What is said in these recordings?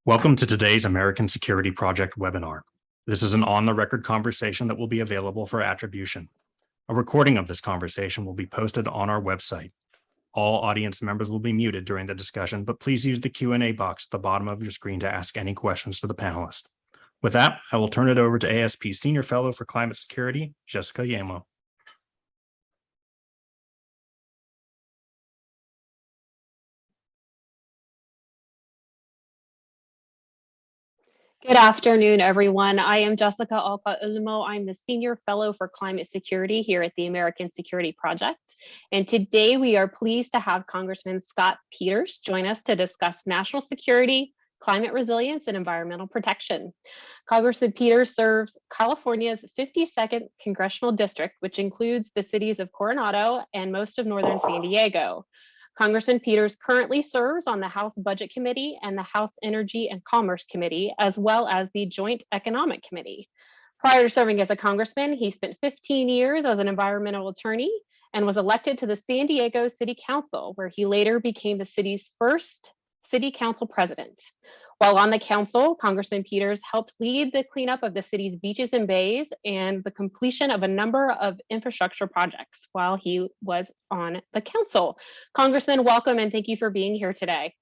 Welcome to today's American Security Project webinar. This is an on-the-record conversation that will be available for attribution. A recording of this conversation will be posted on our website. All audience members will be muted during the discussion, but please use the Q&A box at the bottom of your screen to ask any questions to the panelists. With that, I will turn it over to ASP Senior Fellow for Climate Security, Jessica Yamo. Good afternoon, everyone. I am Jessica Alka-Ulmo. I'm the Senior Fellow for Climate Security here at the American Security Project. And today we are pleased to have Congressman Scott Peters join us to discuss national security, climate resilience, and environmental protection. Congressman Peters serves California's 52nd Congressional District, which includes the cities of Coronado and most of northern San Diego. Congressman Peters currently serves on the House Budget Committee and the House Energy and Commerce Committee, as well as the Joint Economic Committee. Prior to serving as a congressman, he spent 15 years as an environmental attorney and was elected to the San Diego City Council, where he later became the city's first city council president. While on the council, Congressman Peters helped lead the cleanup of the city's beaches and bays and the completion of a number of infrastructure projects while he was on the council. Congressman, welcome and thank you for being here today.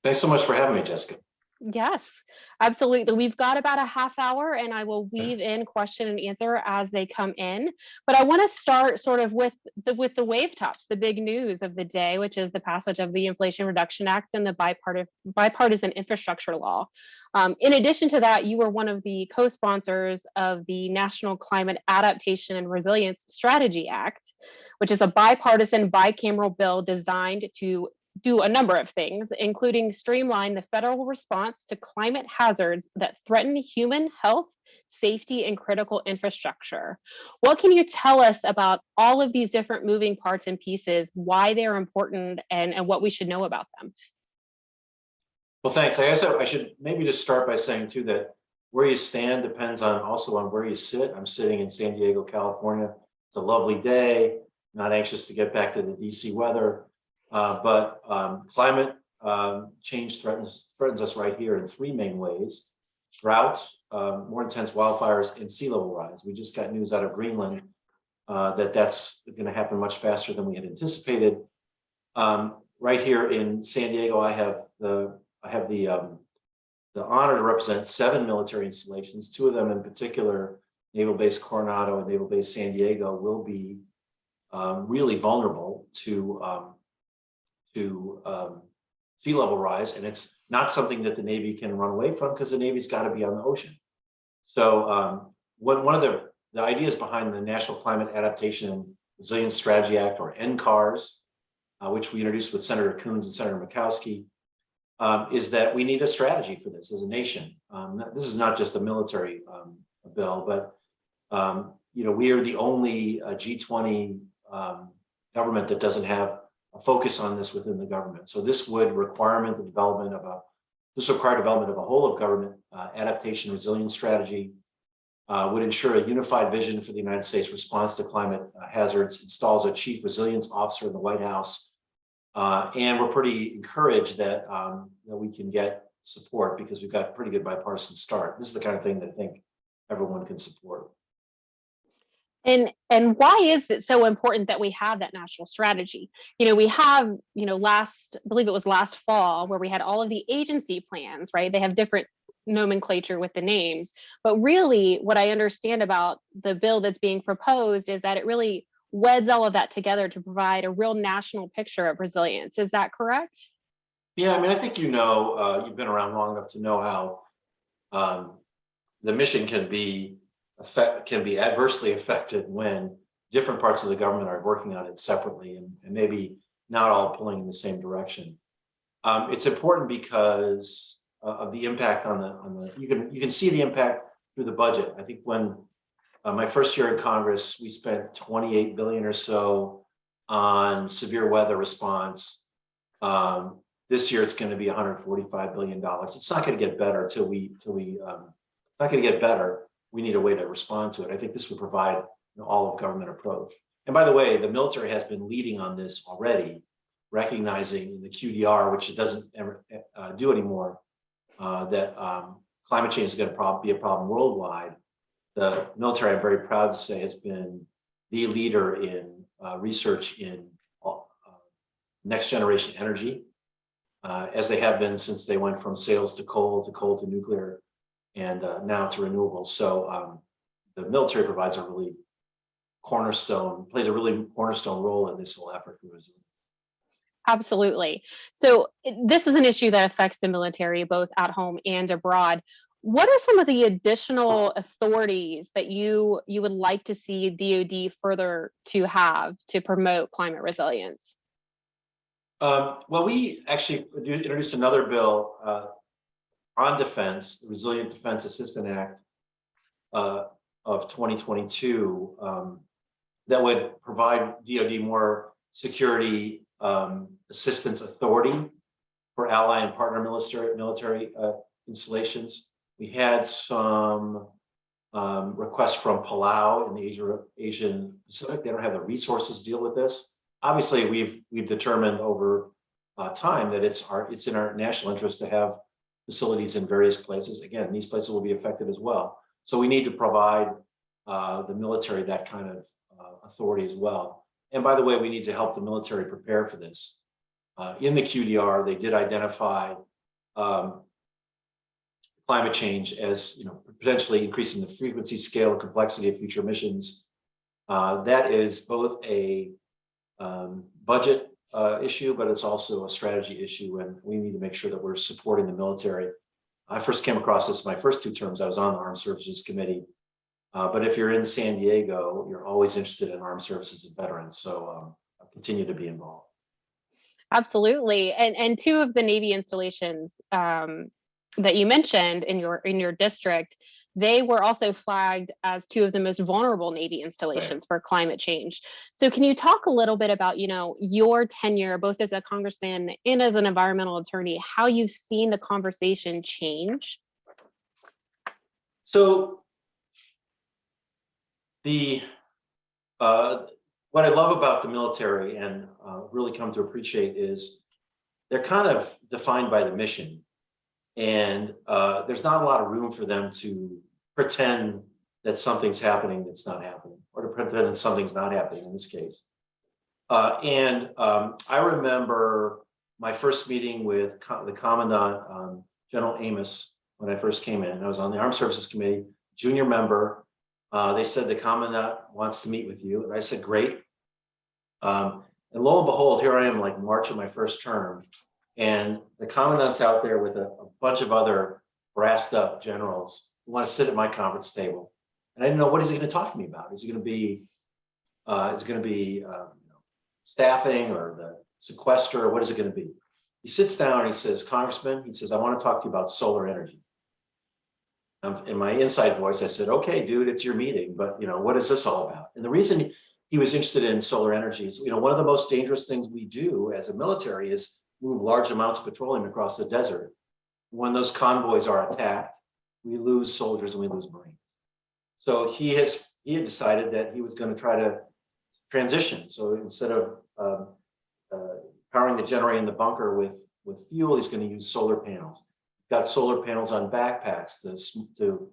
Thanks so much for having me, Jessica. Yes, absolutely. We've got about a half hour and I will weave in question and answer as they come in. But I want to start sort of with the wave tops, the big news of the day, which is the passage of the Inflation Reduction Act and the bipartisan infrastructure law. In addition to that, you were one of the co-sponsors of the National Climate Adaptation and Resilience Strategy Act, which is a bipartisan bicameral bill designed to do a number of things, including streamline the federal response to climate hazards that threaten human health, safety, and critical infrastructure. What can you tell us about all of these different moving parts and pieces, why they're important, and what we should know about them? Well, thanks. I guess I should maybe just start by saying too that where you stand depends also on where you sit. I'm sitting in San Diego, California. It's a lovely day. Not anxious to get back to the DC weather. But climate change threatens us right here in three main ways: droughts, more intense wildfires, and sea level rise. We just got news out of Greenland that's going to happen much faster than we had anticipated. Right here in San Diego, I have the honor to represent 7 military installations. 2 of them in particular, Naval Base Coronado and Naval Base San Diego, will be really vulnerable to sea level rise, and it's not something that the Navy can run away from because the Navy's got to be on the ocean. So one of the ideas behind the National Climate Adaptation and Resilience Strategy Act, or NCARS, which we introduced with Senator Coons and Senator Murkowski, is that we need a strategy for this as a nation. This is not just a military bill, but we are the only G20 government that doesn't have a focus on this within the government. So this would require development of a whole of government adaptation resilience strategy, would ensure a unified vision for the United States response to climate hazards, installs a chief resilience officer in the White House. And we're pretty encouraged that we can get support because we've got a pretty good bipartisan start. This is the kind of thing that I think everyone can support. And why is it so important that we have that national strategy? We have, I believe it was last fall, where we had all of the agency plans, right? They have different nomenclature with the names, but really what I understand about the bill that's being proposed is that it really weds all of that together to provide a real national picture of resilience. Is that correct? Yeah, I mean, I think you've been around long enough to know how the mission can be adversely affected when different parts of the government are working on it separately and maybe not all pulling in the same direction. It's important because of the impact on the you can see the impact through the budget. I think when my first year in Congress, we spent $28 billion or so on severe weather response. This year it's going to be $145 billion. It's not going to get better not going to get better. We need a way to respond to it. I think this would provide an all of government approach. And by the way, the military has been leading on this already, recognizing the QDR, which it doesn't ever do anymore, that climate change is going to be a problem worldwide. The military, I'm very proud to say, has been the leader in research in next generation energy, as they have been since they went from sails to coal to nuclear, and now to renewables. So the military plays a really cornerstone role in this whole effort for resilience. Absolutely. So this is an issue that affects the military both at home and abroad. What are some of the additional authorities that you would like to see DoD further to have to promote climate resilience? Well, we actually introduced another bill on defense, the Resilient Defense Assistance Act of 2022, that would provide DoD more security assistance authority for ally and partner military installations. We had some requests from Palau in the Asian Pacific. They don't have the resources to deal with this. Obviously, we've determined over time that it's in our national interest to have facilities in various places. Again, these places will be affected as well. So we need to provide the military that kind of authority as well. And by the way, we need to help the military prepare for this. In the QDR, they did identify climate change as potentially increasing the frequency, scale, and complexity of future missions. That is both a budget issue, but it's also a strategy issue, and we need to make sure that we're supporting the military. I first came across this my first 2 terms. I was on the Armed Services Committee, but if you're in San Diego, you're always interested in armed services and veterans. So I'll continue to be involved. Absolutely. And 2 of the Navy installations that you mentioned in your district, they were also flagged as 2 of the most vulnerable Navy installations for climate change. So can you talk a little bit about, your tenure, both as a congressman and as an environmental attorney, how you've seen the conversation change? So what I love about the military and really come to appreciate is they're kind of defined by the mission. And there's not a lot of room for them to pretend that something's happening that's not happening, or to pretend that something's not happening in this case. And I remember my first meeting with the Commandant, General Amos, when I first came in. I was on the Armed Services Committee, junior member. They said the Commandant wants to meet with you. And I said, great. And lo and behold, here I am, like March of my first term. And the Commandant's out there with a bunch of other brassed up generals who want to sit at my conference table. And I didn't know, what is he going to talk to me about? Is it going to be staffing or the sequester, or what is it going to be? He sits down and he says, Congressman, he says, I want to talk to you about solar energy. In my inside voice, I said, okay, dude, it's your meeting, but what is this all about? And the reason he was interested in solar energy is, one of the most dangerous things we do as a military is move large amounts of petroleum across the desert. When those convoys are attacked, we lose soldiers and we lose Marines. So he had decided that he was going to try to transition. So instead of powering the generator in the bunker with fuel, he's going to use solar panels. Got solar panels on backpacks to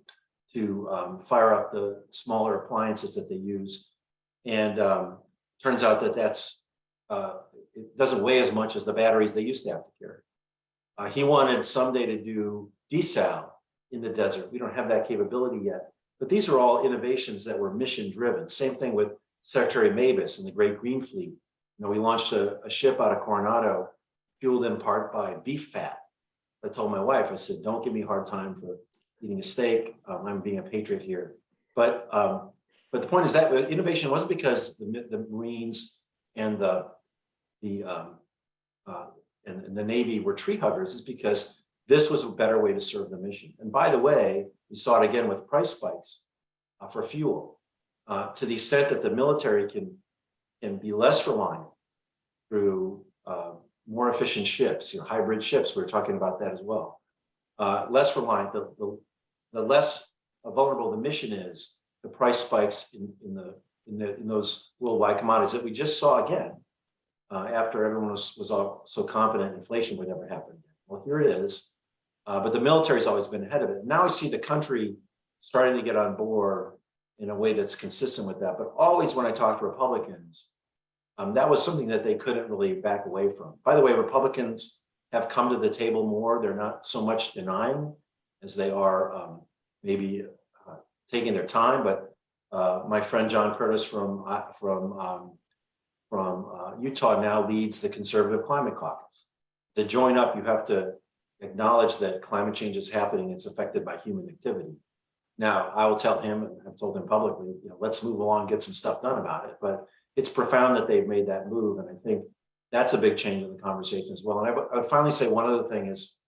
fire up the smaller appliances that they use. And turns out that's it doesn't weigh as much as the batteries they used to have to carry. He wanted someday to do desal in the desert. We don't have that capability yet, but these are all innovations that were mission driven. Same thing with Secretary Mavis and the Great Green Fleet. We launched a ship out of Coronado, fueled in part by beef fat. I told my wife, I said, don't give me a hard time for eating a steak. I'm being a patriot here. But the point is that innovation wasn't because the Marines and the Navy were tree huggers. It's because this was a better way to serve the mission. And by the way, we saw it again with price spikes for fuel, to the extent that the military can be less reliant through more efficient ships, hybrid ships. We were talking about that as well. Less reliant, the less vulnerable the mission is, the price spikes in those worldwide commodities that we just saw again after everyone was all so confident inflation would never happen. Well, here it is. But the military's always been ahead of it. Now I see the country starting to get on board in a way that's consistent with that. But always when I talk to Republicans, that was something that they couldn't really back away from. By the way, Republicans have come to the table more. They're not so much denying as they are maybe taking their time. But my friend John Curtis from Utah now leads the Conservative Climate Caucus. To join up, you have to acknowledge that climate change is happening. It's affected by human activity. Now, I will tell him, and I've told him publicly, let's move along, get some stuff done about it. But it's profound that they've made that move. And I think that's a big change in the conversation as well. And I would finally say one other thing is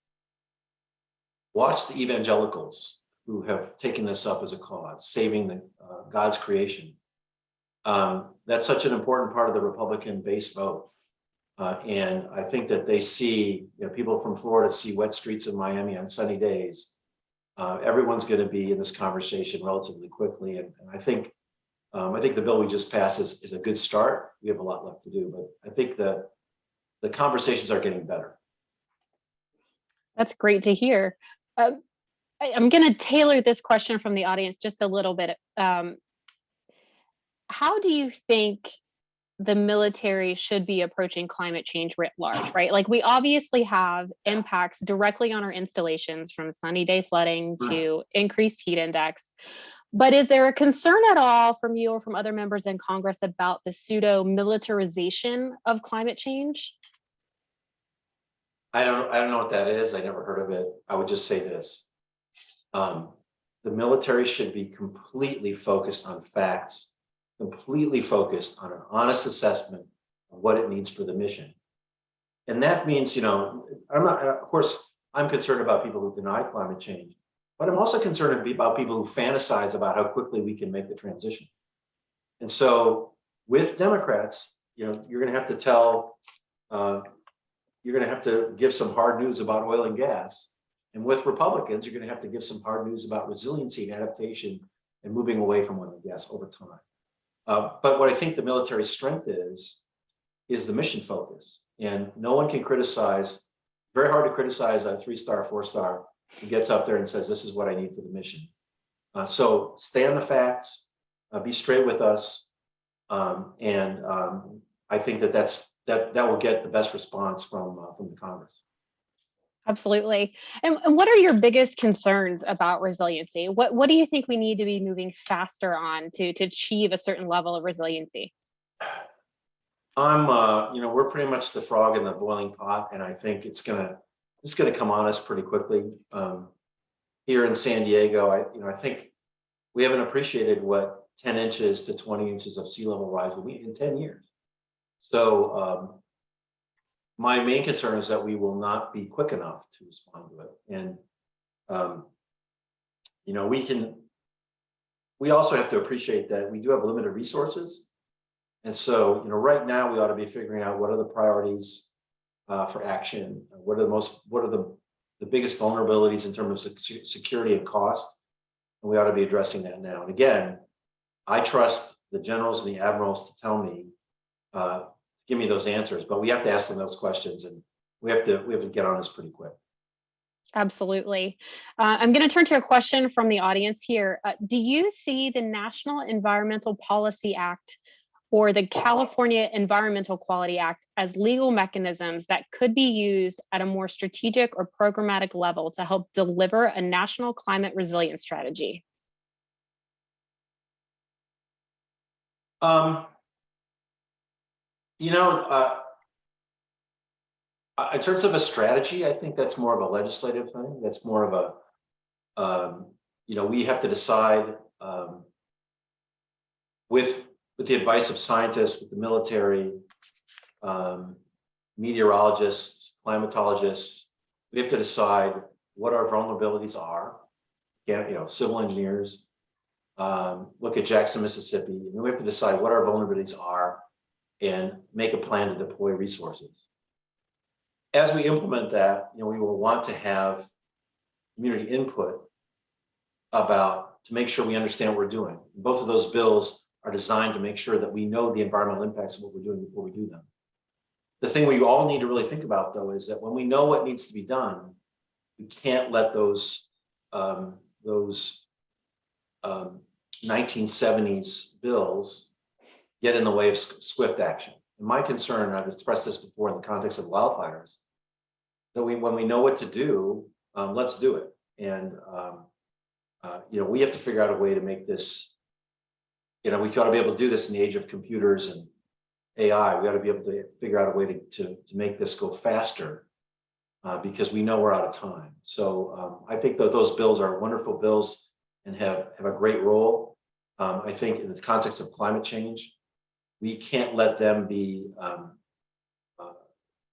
watch the evangelicals who have taken this up as a cause, saving the God's creation. That's such an important part of the Republican base vote. And I think that they see, people from Florida see wet streets in Miami on sunny days. Everyone's going to be in this conversation relatively quickly. And I think the bill we just passed is a good start. We have a lot left to do, but I think the conversations are getting better. That's great to hear. I'm going to tailor this question from the audience just a little bit. How do you think the military should be approaching climate change writ large, right? Like, we obviously have impacts directly on our installations, from sunny day flooding to increased heat index. But is there a concern at all from you or from other members in Congress about the pseudo militarization of climate change? I don't know what that is. I never heard of it. I would just say this. The military should be completely focused on facts, completely focused on an honest assessment of what it needs for the mission. And that means, of course, I'm concerned about people who deny climate change, but I'm also concerned about people who fantasize about how quickly we can make the transition. And so with Democrats, you're going to have to you're going to have to give some hard news about oil and gas. And with Republicans, you're going to have to give some hard news about resiliency and adaptation and moving away from oil and gas over time. But what I think the military's strength is the mission focus. And no one can criticize, very hard to criticize a 3-star, 4-star who gets up there and says, this is what I need for the mission. So stay on the facts, be straight with us. And I think that will get the best response from the Congress. Absolutely. And what are your biggest concerns about resiliency? What do you think we need to be moving faster on to achieve a certain level of resiliency? We're pretty much the frog in the boiling pot, and I think it's gonna come on us pretty quickly. Here in San Diego, I think we haven't appreciated what 10 inches to 20 inches of sea level rise will be in 10 years. So my main concern is that we will not be quick enough to respond to it. And, we also have to appreciate that we do have limited resources. And so, right now we ought to be figuring out what are the priorities for action. What are the biggest vulnerabilities in terms of security and cost. And we ought to be addressing that now. And again, I trust the generals and the admirals to tell me, give me those answers, but we have to ask them those questions, and we have to get on this pretty quick. Absolutely. I'm going to turn to a question from the audience here. Do you see the National Environmental Policy Act or the California Environmental Quality Act as legal mechanisms that could be used at a more strategic or programmatic level to help deliver a national climate resilience strategy? In terms of a strategy, I think that's more of a legislative thing. That's more of a, we have to decide with the advice of scientists, with the military, meteorologists, climatologists, we have to decide what our vulnerabilities are. Civil engineers, look at Jackson, Mississippi, and we have to decide what our vulnerabilities are and make a plan to deploy resources. As we implement that, we will want to have community input to make sure we understand what we're doing. Both of those bills are designed to make sure that we know the environmental impacts of what we're doing before we do them. The thing we all need to really think about, though, is that when we know what needs to be done, we can't let those 1970s bills get in the way of swift action. And my concern, I've expressed this before in the context of wildfires, that when we know what to do, let's do it. And we have to figure out a way to make this. We've got to be able to do this in the age of computers and AI. We got to be able to figure out a way to make this go faster because we know we're out of time. So I think that those bills are wonderful bills and have a great role. I think in the context of climate change, we can't let them be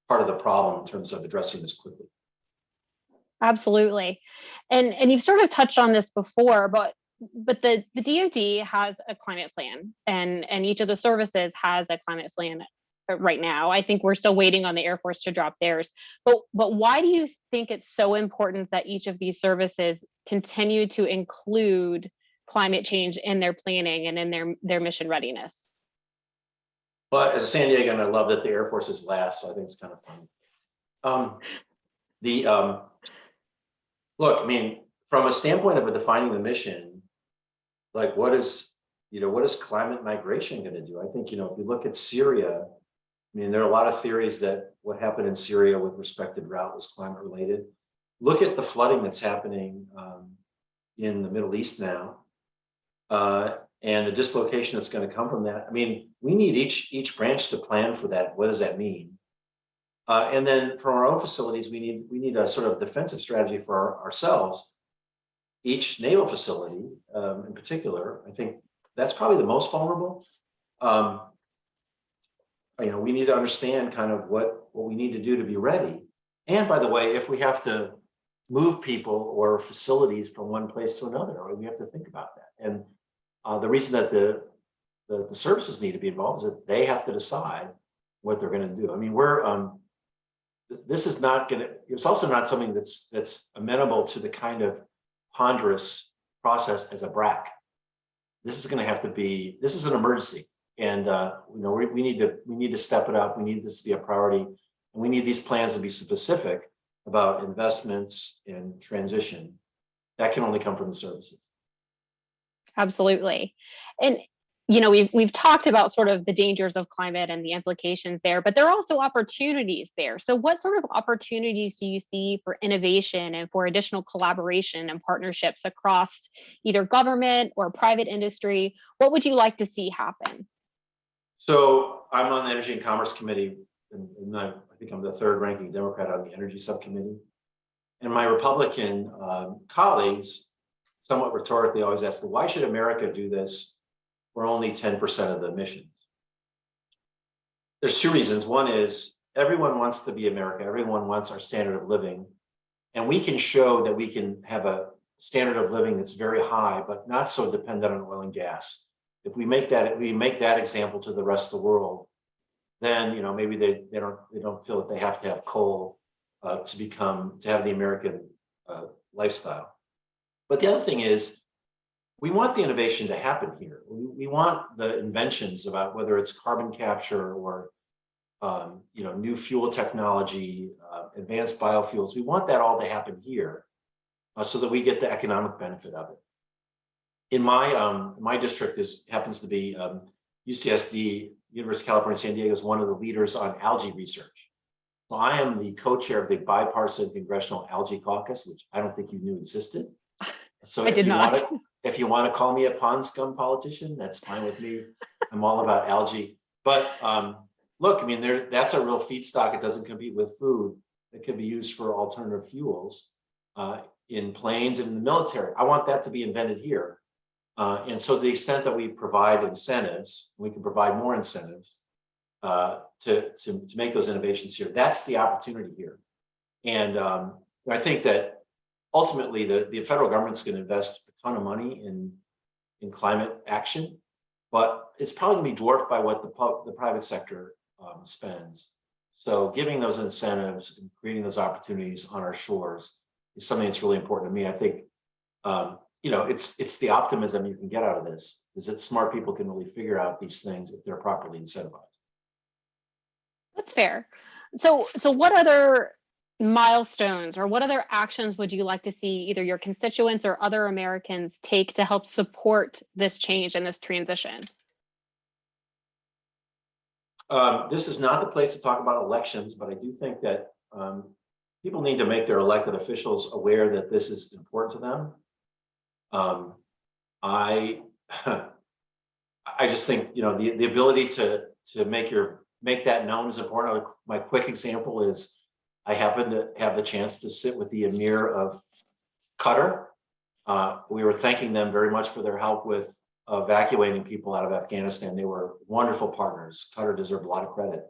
part of the problem in terms of addressing this quickly. Absolutely. And you've sort of touched on this before, but the DoD has a climate plan, and each of the services has a climate plan right now. I think we're still waiting on the Air Force to drop theirs. But why do you think it's so important that each of these services continue to include climate change in their planning and in their mission readiness? Well, as a San Diegan, I love that the Air Force is last, so I think it's kind of funny. Look, I mean, from a standpoint of defining the mission, like what is climate migration going to do? I think, if you look at Syria, I mean, there are a lot of theories that what happened in Syria with respect to drought was climate related. Look at the flooding that's happening in the Middle East now, and the dislocation that's going to come from that. I mean, we need each branch to plan for that. What does that mean? And then from our own facilities, we need a sort of defensive strategy for ourselves. Each naval facility, in particular, I think that's probably the most vulnerable. We need to understand kind of what we need to do to be ready. And by the way, if we have to move people or facilities from one place to another, we have to think about that. And the reason that the services need to be involved is that they have to decide what they're going to do. I mean, this is not going to. It's also not something that's amenable to the kind of ponderous process as a BRAC. This is going to have to be. This is an emergency, and we need to step it up. We need this to be a priority, and we need these plans to be specific about investments and transition. That can only come from the services. Absolutely. And we've talked about sort of the dangers of climate and the implications there, but there are also opportunities there. So what sort of opportunities do you see for innovation and for additional collaboration and partnerships across either government or private industry? What would you like to see happen? So I'm on the Energy and Commerce Committee, and I think I'm the third ranking Democrat on the Energy Subcommittee. And my Republican colleagues, somewhat rhetorically, always ask, why should America do this for only 10% of the emissions? There's two reasons. One is everyone wants to be America. Everyone wants our standard of living. And we can show that we can have a standard of living that's very high, but not so dependent on oil and gas. If we make that example to the rest of the world, then maybe they don't feel that they have to have coal to have the American lifestyle. But the other thing is, we want the innovation to happen here. We want the inventions about whether it's carbon capture or new fuel technology, advanced biofuels. We want that all to happen here, so that we get the economic benefit of it. In my district happens to be UCSD, University of California, San Diego, is one of the leaders on algae research. So I am the co-chair of the bipartisan Congressional Algae Caucus, which I don't think you knew existed. So I did not. If you want to call me a pond scum politician, that's fine with me. I'm all about algae. But look, I mean, that's a real feedstock. It doesn't compete with food. It can be used for alternative fuels in planes and in the military. I want that to be invented here. And so to the extent that we provide incentives, we can provide more incentives to make those innovations here. That's the opportunity here. And I think that ultimately, the federal government's going to invest a ton of money in climate action, but it's probably going to be dwarfed by what the private sector spends. So giving those incentives and creating those opportunities on our shores is something that's really important to me. I think, it's the optimism you can get out of this, is that smart people can really figure out these things if they're properly incentivized. That's fair. So what other milestones or what other actions would you like to see either your constituents or other Americans take to help support this change and this transition? This is not the place to talk about elections, but I do think that people need to make their elected officials aware that this is important to them. I I just think, you know, the ability to make that known is important. My quick example is I happen to have the chance to sit with the Emir of Qatar. We were thanking them very much for their help with evacuating people out of Afghanistan. They were wonderful partners. Qatar deserved a lot of credit.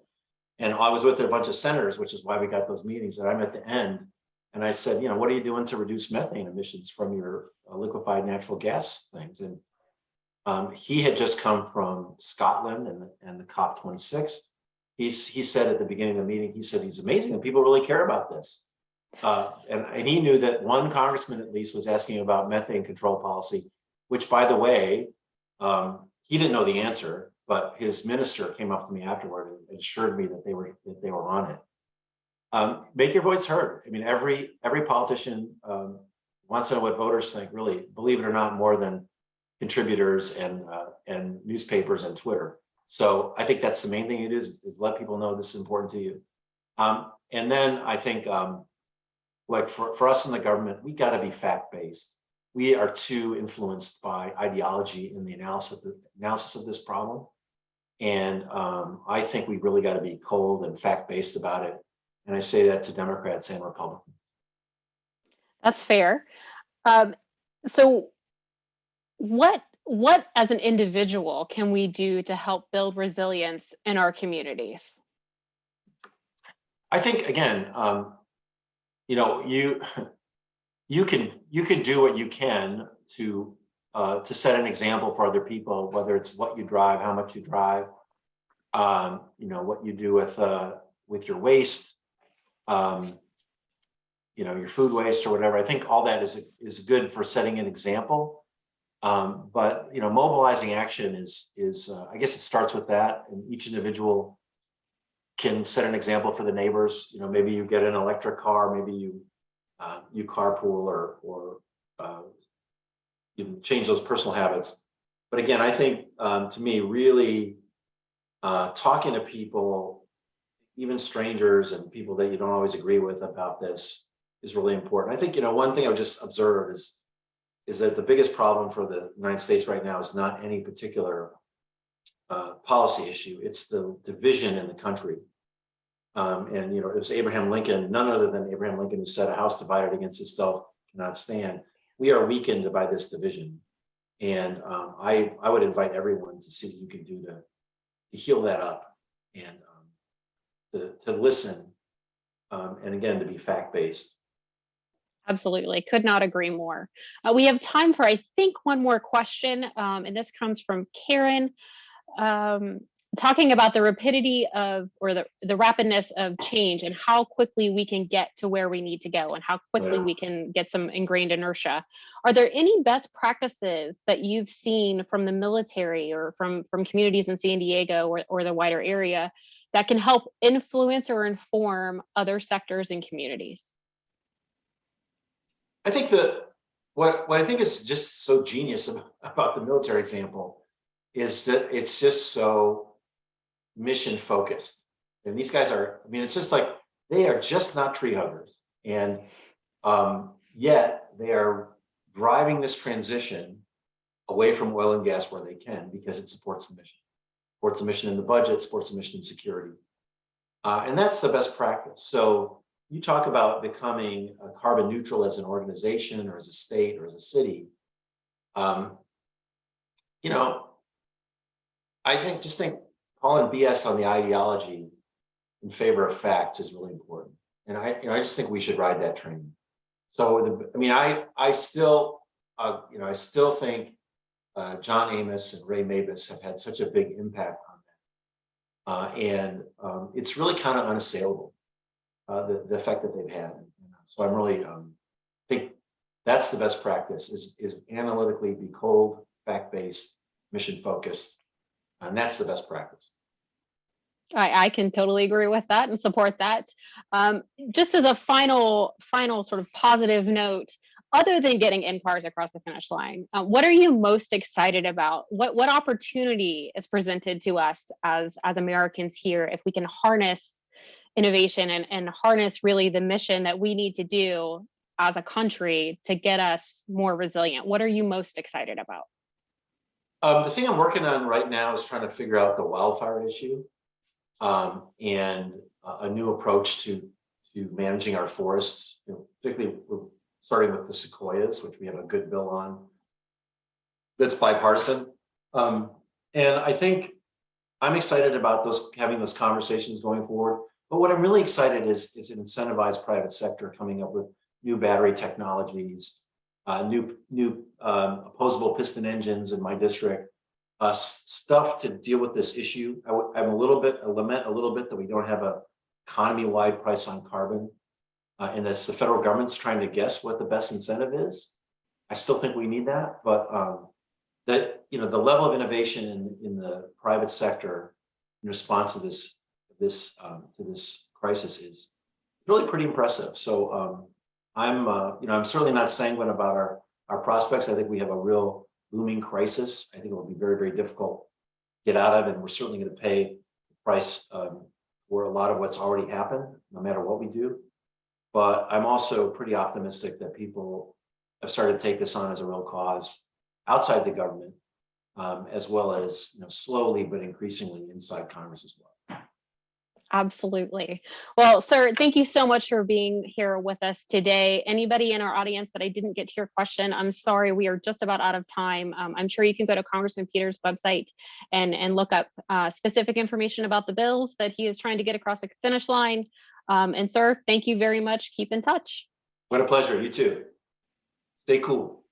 And I was with a bunch of senators, which is why we got those meetings. And I'm at the end, and I said, you know, what are you doing to reduce methane emissions from your liquefied natural gas things? And he had just come from Scotland and the COP26. He said at the beginning of the meeting, he said, he's amazing and people really care about this. And he knew that one congressman at least was asking about methane control policy, which, by the way, he didn't know the answer, but his minister came up to me afterward and assured me that they were on it. Make your voice heard. I mean, every politician wants to know what voters think, really, believe it or not, more than contributors and newspapers and Twitter. So I think that's the main thing it is let people know this is important to you. And then I think like for us in the government, we got to be fact-based. We are too influenced by ideology in the analysis of this problem. And I think we really got to be cold and fact-based about it. And I say that to Democrats and Republicans. That's fair. So what as an individual can we do to help build resilience in our communities? I think, again, you know, you can do what you can to set an example for other people, whether it's what you drive, how much you drive, you know, what you do with your waste, you know, your food waste or whatever. I think all that is good for setting an example. But you know, mobilizing action is I guess it starts with that, and each individual can set an example for the neighbors. You know, maybe you get an electric car, maybe you carpool or you change those personal habits. But again, I think to me, really talking to people, even strangers and people that you don't always agree with about this is really important. I think, you know, one thing I would just observe is that the biggest problem for the United States right now is not any particular policy issue. It's the division in the country. And, you know, it was Abraham Lincoln, none other than Abraham Lincoln, who said, a house divided against itself cannot stand. We are weakened by this division. And I would invite everyone to see what you can do to heal that up and to listen. And again, to be fact-based. Absolutely. Could not agree more. We have time for, I think, one more question. And this comes from Karen, talking about the rapidity of, or the rapidness of change and how quickly we can get to where we need to go and how quickly we can get some ingrained inertia. Are there any best practices that you've seen from the military or from communities in San Diego or the wider area that can help influence or inform other sectors and communities? I think that what I think is just so genius about the military example is that it's just so mission focused. And these guys are, I mean, it's just like, they are just not tree huggers. And yet they are driving this transition away from oil and gas where they can, because it supports the mission. Supports the mission in the budget, supports the mission in security. And that's the best practice. So you talk about becoming carbon neutral as an organization or as a state or as a city. You know, I think calling BS on the ideology in favor of facts is really important. And I just think we should ride that train. So, I mean, I still think John Amos and Ray Mabus have had such a big impact on that. And it's really kind of unassailable. The effect that they've had. So I'm really think that's the best practice is analytically be cold, fact-based, mission focused, and that's the best practice. I can totally agree with that and support that. Just as a final sort of positive note, other than getting in cars across the finish line, what are you most excited about? What opportunity is presented to us as Americans here if we can harness innovation and harness really the mission that we need to do as a country to get us more resilient? What are you most excited about? The thing I'm working on right now is trying to figure out the wildfire issue, and a new approach to managing our forests. Particularly, we're starting with the sequoias, which we have a good bill on. That's bipartisan, and I think I'm excited about having those conversations going forward. But what I'm really excited is incentivize private sector coming up with new battery technologies, new opposable piston engines in my district, stuff to deal with this issue. I lament a little bit that we don't have a economy-wide price on carbon, and that's the federal government's trying to guess what the best incentive is. I still think we need that, but the level of innovation in the private sector in response to this crisis is really pretty impressive. So I'm certainly not sanguine about our prospects. I think we have a real looming crisis. I think it will be very, very difficult to get out of, and we're certainly going to pay the price for a lot of what's already happened, no matter what we do. But I'm also pretty optimistic that people have started to take this on as a real cause outside the government, as well as slowly but increasingly inside Congress as well. Absolutely. Well, sir, thank you so much for being here with us today. Anybody in our audience that I didn't get to your question, I'm sorry, we are just about out of time. I'm sure you can go to Congressman Peters' website and look up specific information about the bills that he is trying to get across the finish line. And sir, thank you very much. Keep in touch. What a pleasure. You too. Stay cool.